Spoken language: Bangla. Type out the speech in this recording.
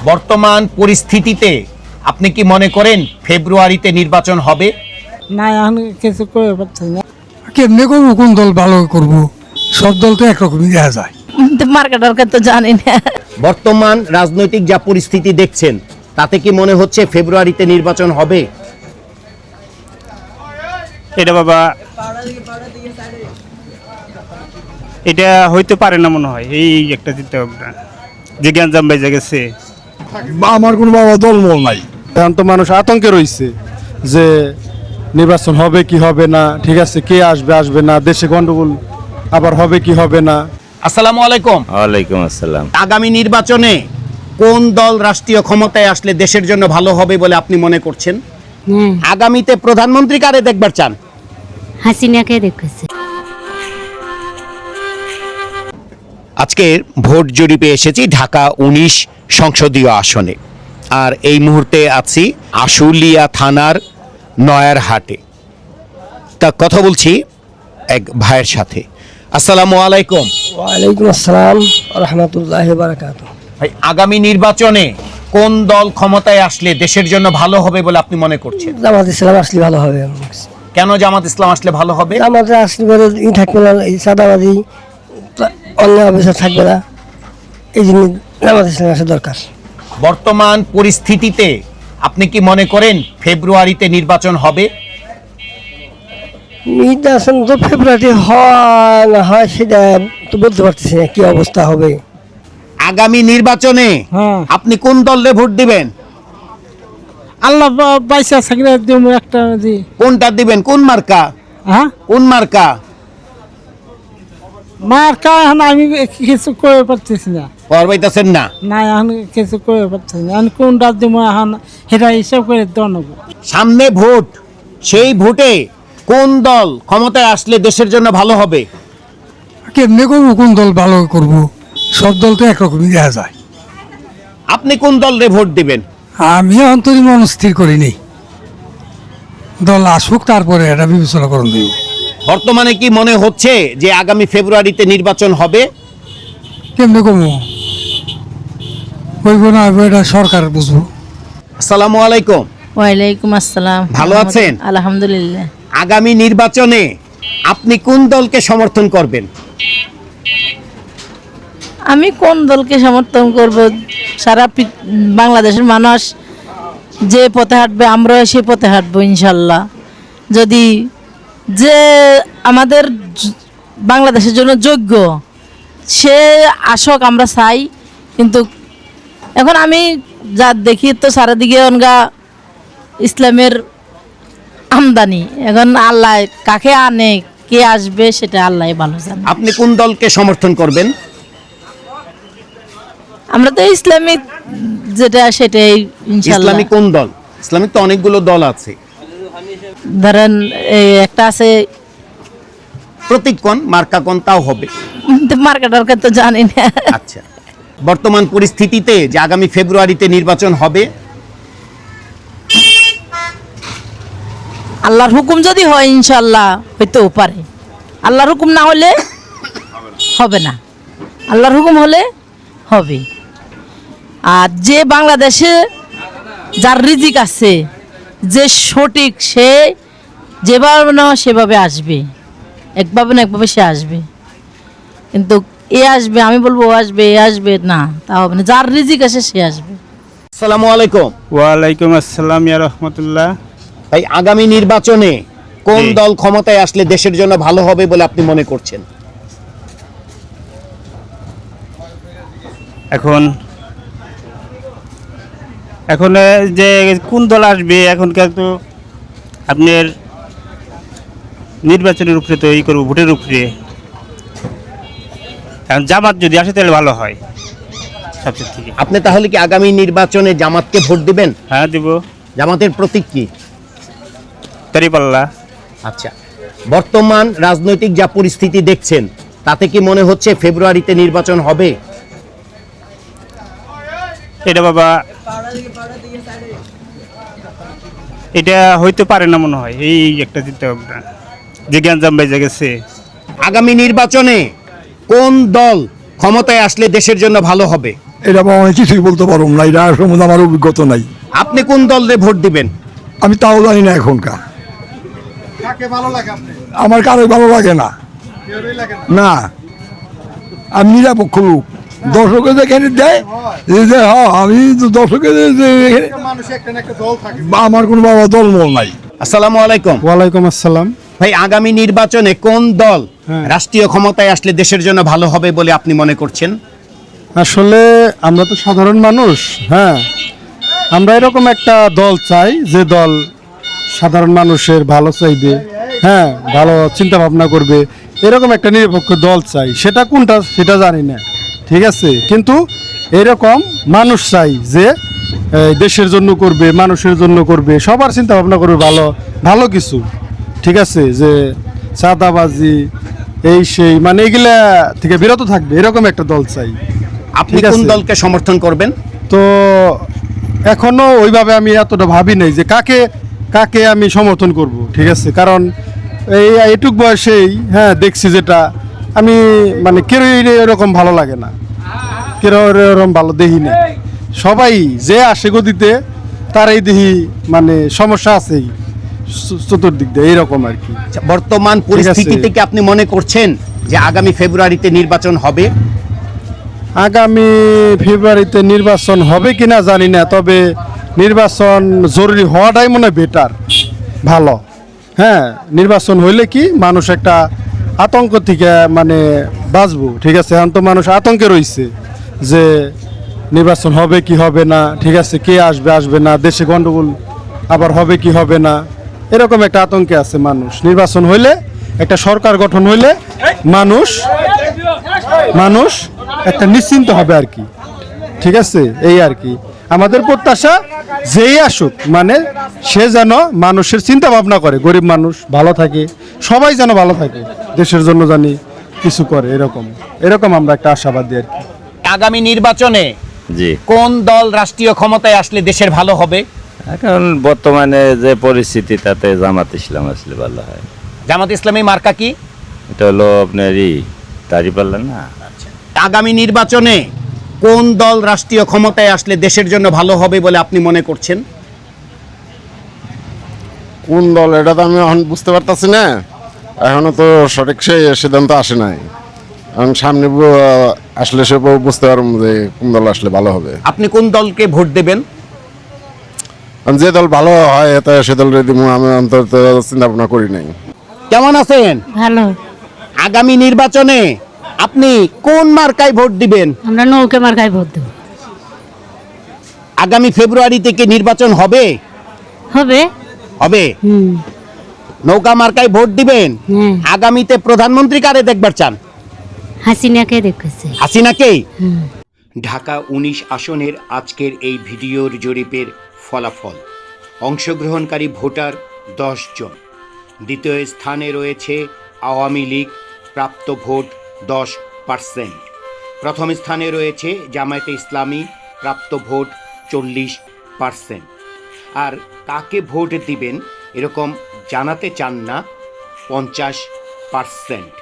বর্তমান পরিস্থিতিতে আপনি কি মনে করেন ফেব্রুয়ারিতে নির্বাচন হবে? না, এখন কিছু করে পারছি না। কেমনে করবো, কোন দল ভালো করবো? সব দল তো একরকমই দেখা যায়। মার্কেটারকে তো জানি না। বর্তমান রাজনৈতিক যা পরিস্থিতি দেখছেন তাতে কি মনে হচ্ছে ফেব্রুয়ারিতে নির্বাচন হবে? এটা বাবা, এটা হইতে পারে না মনে হয়। এই একটা চিন্তা ভাবনা যে গ্যাঞ্জাম বেজে গেছে। আমার কোনো বাবা দলমল নাই। এখন তো মানুষ আতঙ্কে রয়েছে যে নির্বাচন হবে কি হবে না, ঠিক আছে, কে আসবে আসবে না, দেশে গন্ডগোল আবার হবে কি হবে না। আসসালামু আলাইকুম। ওয়ালাইকুম আসসালাম। আগামী নির্বাচনে কোন দল রাষ্ট্রীয় ক্ষমতায় আসলে দেশের জন্য ভালো হবে বলে আপনি মনে করছেন? আগামীতে প্রধানমন্ত্রী কারে দেখবার চান? হাসিনাকে দেখেছে। আজকের ভোট জরিপে এসেছি ঢাকা 19 সংসদীয় আসনে, আর এই মুহূর্তে আছি আশুলিয়া থানার নয়ারহাটে। তা কথা বলছি এক ভাইয়ের সাথে। আসসালামু আলাইকুম। ওয়ালাইকুম আসসালাম রহমতুল্লাহ বারাকাতুহু। ভাই, আগামী নির্বাচনে কোন দল ক্ষমতায় আসলে দেশের জন্য ভালো হবে বলে আপনি মনে করছেন? জামাত ইসলাম আসলে ভালো হবে। কেন জামাত ইসলাম আসলে ভালো হবে? জামাতে আসলে পরে থাকবে না, এই সাদাবাদী অন্য অফিসার থাকবে না, এই জন্য জামাত ইসলাম আসা দরকার। বর্তমান পরিস্থিতিতে আপনি কি মনে করেন ফেব্রুয়ারিতে নির্বাচন হবে? নির্বাচন তো ফেব্রুয়ারি হয় না হয় সেটা তো বলতে পারতেছি না কি অবস্থা হবে। আগামী নির্বাচনে আপনি কোন দলে ভোট দিবেন? আল্লাহ বাইসা থাকলে দেবো একটা। কোনটা দিবেন? কোন মার্কা? হ্যাঁ, কোন মার্কা? মার্কা এখন আমি কিছু করে পারতেছি না। পারবাইতেছেন না? না, এখন কিছু করে পারতেছি না। এখন কোনটা দেবো এখন সেটা হিসাব করে দেওয়া নেবো। সামনে ভোট, সেই ভোটে কোন দল ক্ষমতায় আসলে দেশের জন্য ভালো হবে? কেমনে করবো, কোন দল ভালো করবো? সব দল তো একরকমই দেখা যায়। আপনি কোন দলে ভোট দিবেন? আমি অন্তরি মনস্থির করিনি, দল আসুক তারপরে এটা বিবেচনা করুন দিব। বর্তমানে কি মনে হচ্ছে যে আগামী ফেব্রুয়ারিতে নির্বাচন হবে? কেমনে করবো, হইব না হইব এটা সরকার বুঝবো। আসসালামু আলাইকুম। ওয়ালাইকুম আসসালাম। ভালো আছেন? আলহামদুলিল্লাহ। আগামী নির্বাচনে আপনি কোন দলকে সমর্থন করবেন? আমি কোন দলকে সমর্থন করব? সারা বাংলাদেশের মানুষ যে পথে হাঁটবে আমরাও সে পথে হাঁটবো ইনশাল্লাহ। যদি যে আমাদের বাংলাদেশের জন্য যোগ্য সে আসক আমরা চাই। কিন্তু এখন আমি যা দেখি তো সারাদিকে অনগা ইসলামের আমদানি। এখন আল্লাহ কাকে আনে কে আসবে সেটা আল্লাহ ভালো জানে। আপনি কোন দলকে সমর্থন করবেন? আমরা তো ইসলামিক যেটা সেটাই ইনশাআল্লাহ। ইসলামিক কোন দল? ইসলামিক তো অনেকগুলো দল আছে। ধরেন এই একটা আছে প্রতীক কোন, মার্কা কোন তাও হবে। মার্কেটারকে তো জানি না। আচ্ছা, বর্তমান পরিস্থিতিতে যে আগামী ফেব্রুয়ারিতে নির্বাচন হবে, আল্লাহর হুকুম যদি হয় ইনশাআল্লাহ হইতেও পারে। আল্লাহর হুকুম না হলে হবে না, আল্লাহর হুকুম হলে হবে। আর যে বাংলাদেশে যার রিজিক আছে, যে সঠিক, সে যেভাবে না সেভাবে আসবে, একভাবে না একভাবে সে আসবে। কিন্তু এ আসবে আমি বলবো ও আসবে, এ আসবে না, তা হবে না। যার রিজিক আছে সে আসবে। আসসালামু আলাইকুম। ওয়ালাইকুম আসসালাম ইয়া রহমতুল্লাহ। তাই আগামী নির্বাচনে কোন জি। দল ক্ষমতায় আসলে দেশের জন্য ভালো হবে বলে আপনি মনে করছেন? এখন যে কোন দল আসবে এখনকার তো আপনার নির্বাচনের উপরে তো করবো, ভোটের উপরে। এখন জামাত যদি আসে তাহলে ভালো হয় সবচেয়ে থেকে। আপনি তাহলে কি আগামী নির্বাচনে জামাতকে ভোট দিবেন? হ্যাঁ দিব। জামাতের প্রতীক কি? দাঁড়িপাল্লা। আচ্ছা, বর্তমান রাজনৈতিক যা পরিস্থিতি দেখছেন তাতে কি মনে হচ্ছে ফেব্রুয়ারিতে নির্বাচন হবে? এটা বাবা, এটা হইতে পারে না মনে হয়। এই একটা চিন্তা ভাবনা যে গ্যাঞ্জাম বেজে গেছে। আগামী নির্বাচনে কোন দল ক্ষমতায় আসলে দেশের জন্য ভালো হবে? এটা বা আমি কিছুই বলতে পারবো না, এটা সম্বন্ধে আমার অভিজ্ঞতা নাই। আপনি কোন দলে ভোট দিবেন? আমি তাও জানি না এখনকার। আমার কারোই ভালো লাগে না, না আমি নিরপেক্ষ লোক। দর্শকে যেখানে দেয় যে হ্যাঁ আমি তো দর্শকে আমার কোনো বাবা দলমল নাই। আসসালামু আলাইকুম। ওয়ালাইকুম আসসালাম। ভাই, আগামী নির্বাচনে কোন দল রাষ্ট্রীয় ক্ষমতায় আসলে দেশের জন্য ভালো হবে বলে আপনি মনে করছেন? আসলে আমরা তো সাধারণ মানুষ, হ্যাঁ, আমরা এরকম একটা দল চাই যে দল সাধারণ মানুষের ভালো চাইবে, হ্যাঁ, ভালো চিন্তা ভাবনা করবে, এরকম একটা নিরপেক্ষ দল চাই। সেটা কোনটা সেটা জানি না, ঠিক আছে, কিন্তু এরকম মানুষ চাই যে দেশের জন্য করবে, মানুষের জন্য করবে, সবার চিন্তা ভাবনা করবে, ভালো ভালো কিছু, ঠিক আছে, যে চাঁদাবাজি এই সেই মানে এগুলা থেকে বিরত থাকবে, এরকম একটা দল চাই। আপনি ঠিক কোন আছে। দলকে সমর্থন করবেন? তো এখনো ওইভাবে আমি এতটা ভাবি নাই যে কাকে কাকে আমি সমর্থন করব, ঠিক আছে, কারণ এইটুক বয়সেই হ্যাঁ দেখছি যেটা আমি মানে কেউ এরকম ভালো লাগে না, কেউ এরকম ভালো দেখি না। সবাই যে আসে গদিতে তারাই দেখি মানে সমস্যা আছেই চতুর্দিক দিয়ে, এইরকম আর কি। আচ্ছা, বর্তমান পরিস্থিতিতে কি আপনি মনে করছেন যে আগামী ফেব্রুয়ারিতে নির্বাচন হবে? আগামী ফেব্রুয়ারিতে নির্বাচন হবে কিনা জানি না, তবে নির্বাচন জরুরি হওয়াটাই মনে হয় বেটার, ভালো। হ্যাঁ, নির্বাচন হইলে কি মানুষ একটা আতঙ্ক থেকে মানে বাঁচবো, ঠিক আছে। এখন তো মানুষ আতঙ্কে রয়েছে যে নির্বাচন হবে কি হবে না, ঠিক আছে, কে আসবে আসবে না, দেশে গন্ডগোল আবার হবে কি হবে না, এরকম একটা আতঙ্কে আছে মানুষ। নির্বাচন হইলে একটা সরকার গঠন হইলে মানুষ মানুষ একটা নিশ্চিন্ত হবে আর কি, ঠিক আছে, এই আর কি আমাদের প্রত্যাশা। যেই আসুক মানে সে যেন মানুষের চিন্তা ভাবনা করে, গরিব মানুষ ভালো থাকে, সবাই যেন ভালো থাকে, দেশের জন্য জানি কিছু করে, এরকম এরকম আমরা একটা আশাবাদী আর কি। আগামী নির্বাচনে জি, কোন দল রাষ্ট্রীয় ক্ষমতায় আসলে দেশের ভালো হবে? এখন বর্তমানে যে পরিস্থিতি তাতে জামাত ইসলাম আসলে ভালো হয়। জামাত ইসলামী মার্কা কি? এটা হলো আপনার দাঁড়িপাল্লা না। আগামী নির্বাচনে কোন দল রাষ্ট্রীয় ক্ষমতায় আসলে দেশের জন্য ভালো হবে বলে আপনি মনে করছেন? কোন দল এটা তো আমি এখন বুঝতে পারতাছি না, এখনো তো সঠিক সেই সিদ্ধান্ত আসে নাই। এখন সামনে আসলে সে বুঝতে পারবো যে কোন দল আসলে ভালো হবে। আপনি কোন দলকে ভোট দেবেন? যে দল ভালো হয় সে দল দিব, আমি অন্তত চিন্তা ভাবনা করি নাই। কেমন আছেন? ভালো। আগামী নির্বাচনে আপনি কোন মার্কায় ভোট দিবেন? আমরা নৌকা মার্কায় ভোট দেব। আগামী ফেব্রুয়ারি থেকে নির্বাচন হবে? হবে। হবে। হুম। নৌকা মার্কায় ভোট দিবেন। হ্যাঁ। আগামীতে প্রধানমন্ত্রী কারে দেখবার চান? হাসিনাকে দেখেছে। হাসিনাকেই? হুম। ঢাকা 19 আসনের আজকের এই ভিডিওর জরিপের ফলাফল। অংশগ্রহণকারী ভোটার 10 জন। দ্বিতীয় স্থানে রয়েছে আওয়ামী লীগ, প্রাপ্ত ভোট 10%। প্রথম স্থানে রয়েছে জামায়াতে ইসলামী, প্রাপ্ত ভোট 40%। আর কাকে ভোট দিবেন এরকম জানাতে চান না 50%।